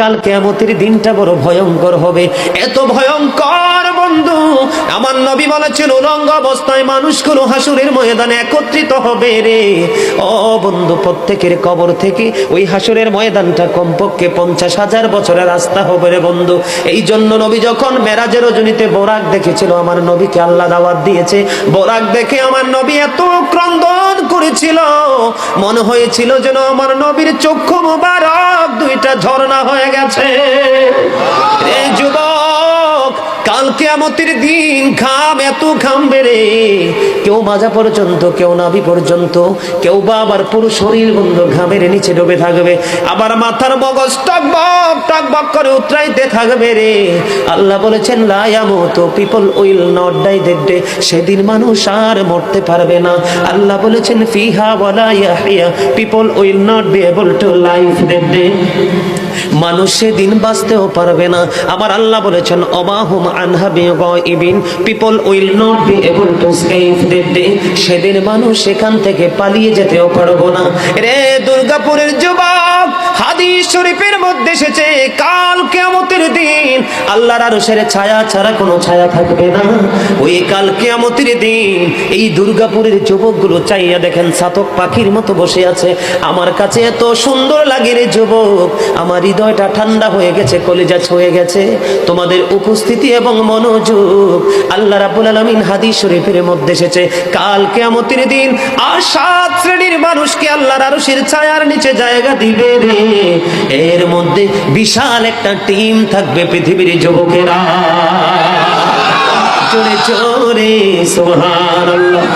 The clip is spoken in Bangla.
কাল কিয়ামতের দিনটা বড় ভয়ঙ্কর হবে, এত ভয়ঙ্কর বন্ধু। আমার নবী বলেছেন উলঙ্গ অবস্থায় মানুষগুলো হাসুরের ময়দানে একত্রিত হবে রে। ও বন্ধু, প্রত্যেকের কবর থেকে ওই হাসুরের ময়দানটা কমপক্ষে 50,000 বছরের রাস্তা হবে রে বন্ধু। এই জন্য নবী যখন মেরাজের রজনীতে বোরাক দেখেছিল, আমার নবীকে আল্লাহ দাওয়াত দিয়েছে, বোরাক দেখে আমার নবী এত ক্রন্দন করেছিল, মনে হয়েছিল যেন আমার নবীর চক্ষু মুবারক দুইটা ঝর্ণা হয়ে গেছে। এই যুবক, কাল কিয়ামতের দিন ঘাম এত ঘামবে রে, কেউ মাজা পর্যন্ত, কেউ নাভি পর্যন্ত, কেউ বা আবার পুরো শরীর বন্ধু ঘামের নিচে ডুবে থাকবে, আবার মাথার মগজ টকবক টকবক করে উতরাইতে থাকবে রে। আল্লাহ বলেছেন লা ইয়ামুতু, people will not die that day, সেদিন মানুষ আর মরতে পারবে না। আল্লাহ বলেছেন ফিহা ওয়ালা ইয়াহইয়া, people will not be able to live that day, মানুষ সেদিন বাঁচতেও পারবে না। আমার আল্লাহ বলেছেন অমাহুম আনহা বিগাইবিন, people will not be able to escape that day, সেদিন মানুষ সেখান থেকে পালিয়ে যেতেও পারবো না রে। দুর্গাপুরের যুবক, হাদিস শরীফের মধ্যে এসেছে কাল কিয়ামতের দিন আল্লাহর আরশের ছায়া ছাড়া কোনো ছায়া থাকবে না। ওই কাল কিয়ামতের দিন এই দুর্গাপুরের যুবকগুলো চাইয়া দেখেন চাতক পাখির মতো বসে আছে। আমার কাছে এত সুন্দর লাগে রে যুবক, আমার হৃদয়টা ঠান্ডা হয়ে গেছে, কলিজা ছুঁয়ে গেছে তোমাদের উপস্থিতি এবং মনোযোগ। আল্লাহ রাব্বুল আলামিন হাদিস শরীফের মধ্যে এসেছে কাল কিয়ামতের দিন আর 7 শ্রেণীর মানুষকে আল্লাহর আরশের ছায়ার নিচে জায়গা দিবে রে। এর মধ্যে বিশাল একটা টিম থাকবে পৃথিবীর যুবকেরা। জোরে জোরে সুবহানাল্লাহ।